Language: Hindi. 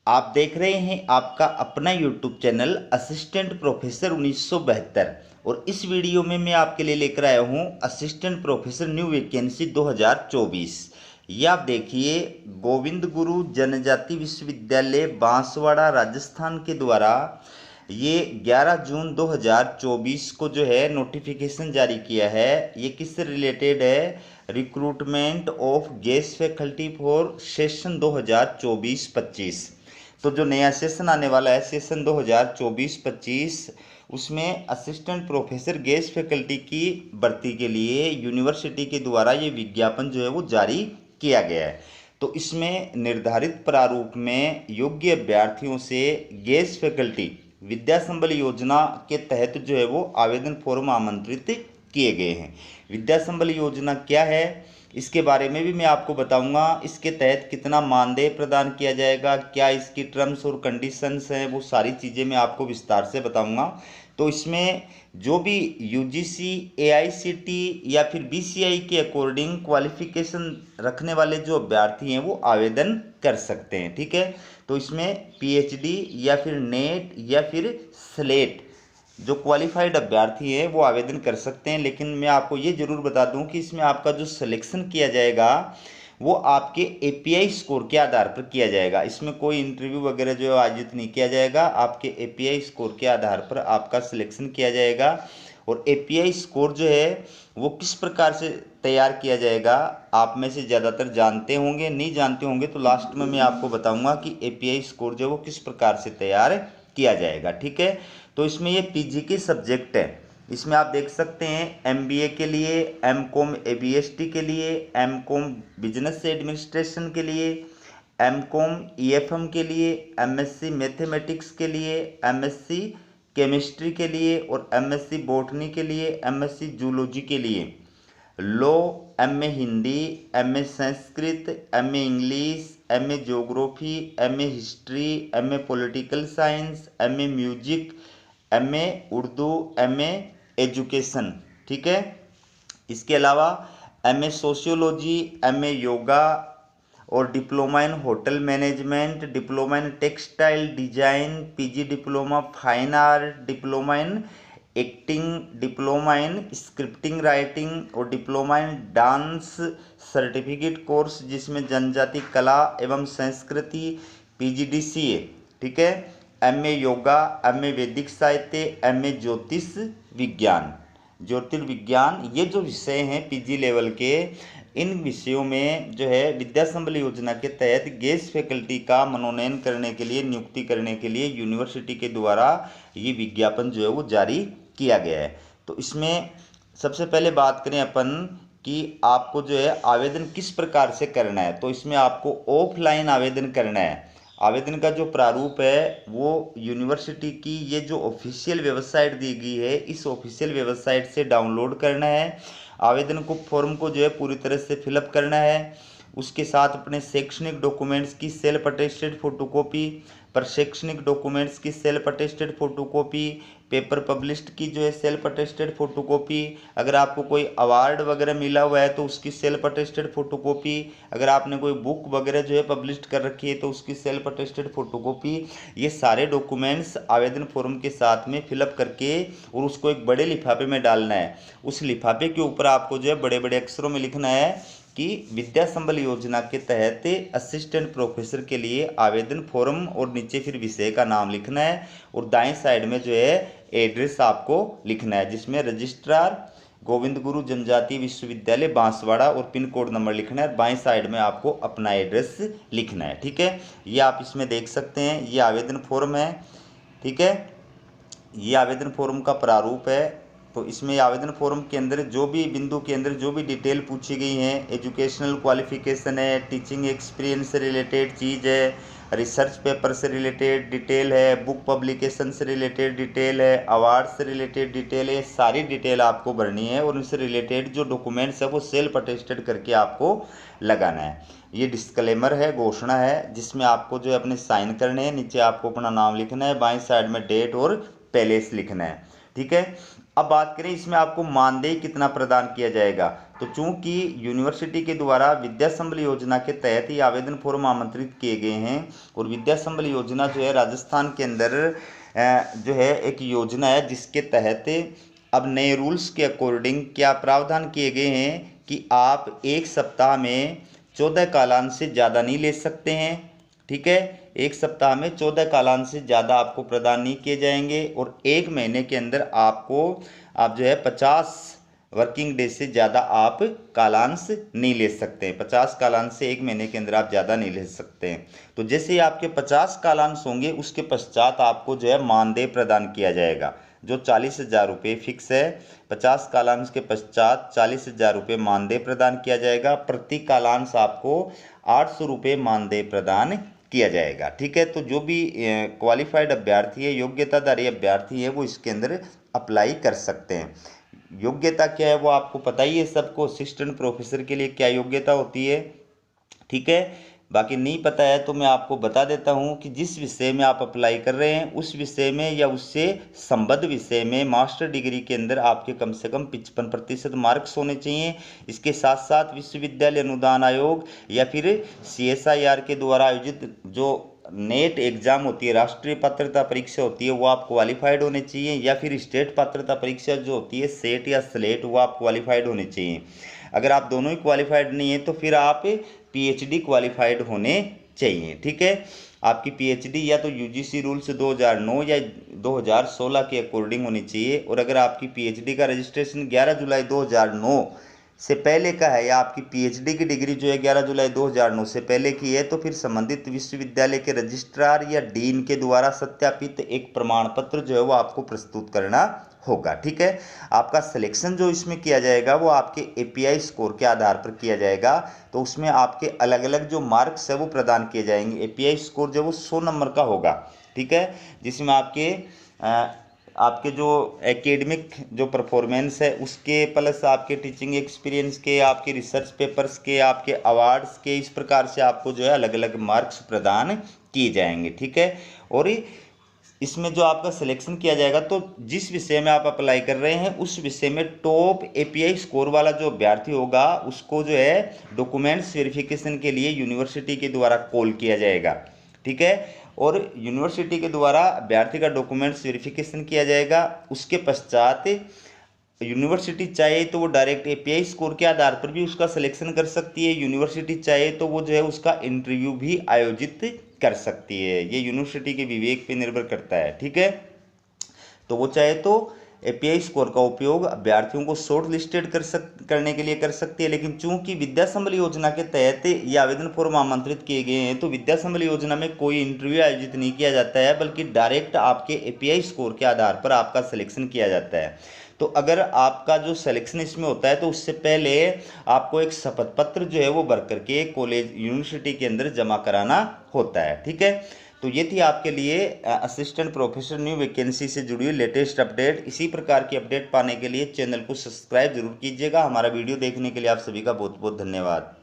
आप देख रहे हैं आपका अपना यूट्यूब चैनल असिस्टेंट प्रोफेसर 1972। और इस वीडियो में मैं आपके लिए लेकर आया हूं असिस्टेंट प्रोफेसर न्यू वैकेंसी 2024। ये आप देखिए, गोविंद गुरु जनजाति विश्वविद्यालय बांसवाड़ा राजस्थान के द्वारा ये 11 जून 2024 को जो है नोटिफिकेशन जारी किया है। ये किससे रिलेटेड है? Recruitment of guest faculty for session 2024-25। तो जो नया सेशन आने वाला है सेशन 2024-25, उसमें असिस्टेंट प्रोफेसर गेस्ट फैकल्टी की भर्ती के लिए यूनिवर्सिटी के द्वारा ये विज्ञापन जो है वो जारी किया गया है। तो इसमें निर्धारित प्रारूप में योग्य अभ्यर्थियों से गेस्ट फैकल्टी विद्या संबल योजना के तहत जो है वो आवेदन फॉर्म आमंत्रित किए गए हैं। विद्या संबल योजना क्या है, इसके बारे में भी मैं आपको बताऊंगा। इसके तहत कितना मानदेय प्रदान किया जाएगा, क्या इसकी टर्म्स और कंडीशंस हैं, वो सारी चीज़ें मैं आपको विस्तार से बताऊंगा। तो इसमें जो भी यूजीसी, एआईसीटी या फिर बीसीआई के अकॉर्डिंग क्वालिफिकेशन रखने वाले जो अभ्यर्थी हैं वो आवेदन कर सकते हैं। ठीक है, तो इसमें पीएचडी या फिर नेट या फिर स्लेट जो क्वालिफाइड अभ्यर्थी हैं वो आवेदन कर सकते हैं। लेकिन मैं आपको ये जरूर बता दूं कि इसमें आपका जो सिलेक्शन किया जाएगा वो आपके एपीआई स्कोर के आधार पर किया जाएगा। इसमें कोई इंटरव्यू वगैरह जो है आयोजित नहीं किया जाएगा, आपके एपीआई स्कोर के आधार पर आपका सिलेक्शन किया जाएगा। और एपीआई स्कोर जो है वो किस प्रकार से तैयार किया जाएगा, आप में से ज़्यादातर जानते होंगे, नहीं जानते होंगे तो लास्ट में मैं आपको बताऊंगा कि एपीआई स्कोर जो है वो किस प्रकार से तैयार किया जाएगा। ठीक है, तो इसमें ये पीजी के सब्जेक्ट है। इसमें आप देख सकते हैं एमबीए के लिए, एमकॉम एबीएसटी के लिए, एमकॉम बिजनेस एडमिनिस्ट्रेशन के लिए, एमकॉम ईएफएम के लिए, एमएससी मैथमेटिक्स के लिए, एमएससी केमिस्ट्री के लिए और एमएससी बॉटनी के लिए, एमएससी जूलॉजी के लिए, law, MA Hindi, MA Sanskrit, MA English, MA geography, MA history, MA political science, MA music, MA Urdu, MA education. ठीक है, इसके अलावा एमए सोशियोलॉजी, एमए योगा और diploma in hotel management, diploma in textile design, PG diploma fine art, diploma in acting, diploma in scripting writing और diploma in dance certificate course जिसमें जनजाति कला एवं संस्कृति पीजीडीसीए। ठीक है, एमए योगा, एमए वैदिक साहित्य, एमए ज्योतिष विज्ञान, ज्योतिर्विज्ञान, ये जो विषय हैं पीजी लेवल के, इन विषयों में जो है विद्या संबल योजना के तहत गेस्ट फैकल्टी का मनोनयन करने के लिए, नियुक्ति करने के लिए यूनिवर्सिटी के द्वारा ये विज्ञापन जो है वो जारी किया गया है। तो इसमें सबसे पहले बात करें अपन कि आपको जो है आवेदन किस प्रकार से करना है। तो इसमें आपको ऑफलाइन आवेदन करना है। आवेदन का जो प्रारूप है वो यूनिवर्सिटी की ये जो ऑफिशियल वेबसाइट दी गई है, इस ऑफिशियल वेबसाइट से डाउनलोड करना है। आवेदन को फॉर्म को जो है पूरी तरह से फिलअप करना है। उसके साथ अपने शैक्षणिक डॉक्यूमेंट्स की सेल्फ अटेस्टेड फोटोकॉपी, पर शैक्षणिक डॉक्यूमेंट्स की self attested photocopy, paper published की जो है सेल्फ अटेस्टेड फोटोकॉपी, अगर आपको कोई अवार्ड वगैरह मिला हुआ है तो उसकी सेल्फ अटेस्टेड फोटोकॉपी, अगर आपने कोई बुक वगैरह जो है पब्लिश्ड कर रखी है तो उसकी सेल्फ अटेस्टेड फोटोकॉपी, ये सारे डॉक्यूमेंट्स आवेदन फॉर्म के साथ में फिलअप करके और उसको एक बड़े लिफाफे में डालना है। उस लिफाफे के ऊपर आपको जो है बड़े बड़े अक्षरों में लिखना है कि विद्या संबल योजना के तहत असिस्टेंट प्रोफेसर के लिए आवेदन फॉर्म, और नीचे फिर विषय का नाम लिखना है और दाएं साइड में जो है एड्रेस आपको लिखना है जिसमें रजिस्ट्रार गोविंद गुरु जनजाति विश्वविद्यालय बांसवाड़ा और पिन कोड नंबर लिखना है। बाएं साइड में आपको अपना एड्रेस लिखना है। ठीक है, ये आप इसमें देख सकते हैं, ये आवेदन फॉर्म है। ठीक है, ये आवेदन फॉर्म का प्रारूप है। तो इसमें आवेदन फॉर्म के अंदर जो भी बिंदु के अंदर जो भी डिटेल पूछी गई हैं, एजुकेशनल क्वालिफिकेशन है, टीचिंग एक्सपीरियंस से रिलेटेड चीज़ है, रिसर्च पेपर से रिलेटेड डिटेल है, बुक पब्लिकेशन से रिलेटेड डिटेल है, अवार्ड से रिलेटेड डिटेल है, सारी डिटेल आपको भरनी है। और उनसे रिलेटेड जो डॉक्यूमेंट्स है वो सेल्फ अटेस्टेड करके आपको लगाना है। ये डिस्क्लेमर है, घोषणा है, जिसमें आपको जो है अपने साइन करने हैं। नीचे आपको अपना नाम लिखना है, बाएं साइड में डेट और पैलेस लिखना है। ठीक है, अब बात करें इसमें आपको मानदेय कितना प्रदान किया जाएगा। तो चूंकि यूनिवर्सिटी के द्वारा विद्या संबल योजना के तहत ही आवेदन फॉर्म आमंत्रित किए गए हैं, और विद्या संबल योजना जो है राजस्थान के अंदर जो है एक योजना है, जिसके तहत अब नए रूल्स के अकॉर्डिंग क्या प्रावधान किए गए हैं कि आप एक सप्ताह में 14 कालांश से ज़्यादा नहीं ले सकते हैं। ठीक है, एक सप्ताह में 14 कालांश से ज़्यादा आपको प्रदान नहीं किए जाएंगे, और एक महीने के अंदर आप जो है 50 वर्किंग डे से ज़्यादा आप कालांश नहीं ले सकते हैं। 50 कालांश से एक महीने के अंदर आप ज़्यादा नहीं ले सकते हैं। तो जैसे ही आपके 50 कालांश होंगे उसके पश्चात आपको जो है मानदेय प्रदान किया जाएगा, जो 40,000 रुपये फिक्स है। 50 कालांश के पश्चात 40,000 रुपये मानदेय प्रदान किया जाएगा। प्रति कालांश आपको 800 रुपये मानदेय प्रदान किया जाएगा। ठीक है, तो जो भी क्वालिफाइड अभ्यर्थी है, योग्यताधारी अभ्यर्थी है, वो इसके अंदर अप्लाई कर सकते हैं। योग्यता क्या है वो आपको पता ही है सबको, असिस्टेंट प्रोफेसर के लिए क्या योग्यता होती है। ठीक है, बाकी नहीं पता है तो मैं आपको बता देता हूं कि जिस विषय में आप अप्लाई कर रहे हैं उस विषय में या उससे संबद्ध विषय में मास्टर डिग्री के अंदर आपके कम से कम 55% मार्क्स होने चाहिए। इसके साथ साथ विश्वविद्यालय अनुदान आयोग या फिर CSIR के द्वारा आयोजित जो नेट एग्जाम होती है, राष्ट्रीय पात्रता परीक्षा होती है, वो आप क्वालिफाइड होने चाहिए, या फिर स्टेट पात्रता परीक्षा जो होती है सेट या स्लेट, वो आप क्वालिफाइड होने चाहिए। अगर आप दोनों ही क्वालिफाइड नहीं है तो फिर आप PhD क्वालिफाइड होने चाहिए। ठीक है, आपकी PhD या तो UGC रूल्स 2009 या 2016 के अकॉर्डिंग होनी चाहिए, और अगर आपकी PhD का रजिस्ट्रेशन 11 जुलाई 2009 से पहले का है, या आपकी PhD की डिग्री जो है 11 जुलाई 2009 से पहले की है, तो फिर संबंधित विश्वविद्यालय के रजिस्ट्रार या डीन के द्वारा सत्यापित एक प्रमाण पत्र जो है वो आपको प्रस्तुत करना होगा। ठीक है, आपका सिलेक्शन जो इसमें किया जाएगा वो आपके API स्कोर के आधार पर किया जाएगा। तो उसमें आपके अलग अलग जो मार्क्स है वो प्रदान किए जाएंगे। API स्कोर जो वो 100 नंबर का होगा। ठीक है, जिसमें आपके जो एकेडमिक जो परफॉर्मेंस है उसके, प्लस आपके टीचिंग एक्सपीरियंस के, आपके रिसर्च पेपर्स के, आपके अवार्ड्स के, इस प्रकार से आपको जो है अलग अलग मार्क्स प्रदान किए जाएंगे। ठीक है, और इसमें जो आपका सिलेक्शन किया जाएगा, तो जिस विषय में आप अप्लाई कर रहे हैं उस विषय में टॉप API स्कोर वाला जो अभ्यर्थी होगा उसको जो है डॉक्यूमेंट्स वेरिफिकेशन के लिए यूनिवर्सिटी के द्वारा कॉल किया जाएगा। ठीक है, और यूनिवर्सिटी के द्वारा अभ्यर्थी का डॉक्यूमेंट्स वेरिफिकेशन किया जाएगा। उसके पश्चात यूनिवर्सिटी चाहे तो वो डायरेक्ट API स्कोर के आधार पर भी उसका सिलेक्शन कर सकती है। यूनिवर्सिटी चाहे तो वो जो है उसका इंटरव्यू भी आयोजित कर सकती है। ये यूनिवर्सिटी के विवेक पे निर्भर करता है। ठीक है, तो वो चाहे तो API स्कोर का उपयोग अभ्यर्थियों को शॉर्ट लिस्टेड करने के लिए कर सकती है। लेकिन चूंकि विद्या संबल योजना के तहत ये आवेदन फॉर्म आमंत्रित किए गए हैं, तो विद्या संबल योजना में कोई इंटरव्यू आयोजित नहीं किया जाता है, बल्कि डायरेक्ट आपके API स्कोर के आधार पर आपका सिलेक्शन किया जाता है। तो अगर आपका जो सिलेक्शन इसमें होता है तो उससे पहले आपको एक शपथ पत्र जो है वो भर करके कॉलेज यूनिवर्सिटी के अंदर जमा कराना होता है। ठीक है, तो ये थी आपके लिए असिस्टेंट प्रोफेसर न्यू वैकेंसी से जुड़ी हुई लेटेस्ट अपडेट। इसी प्रकार की अपडेट पाने के लिए चैनल को सब्सक्राइब जरूर कीजिएगा। हमारा वीडियो देखने के लिए आप सभी का बहुत बहुत धन्यवाद।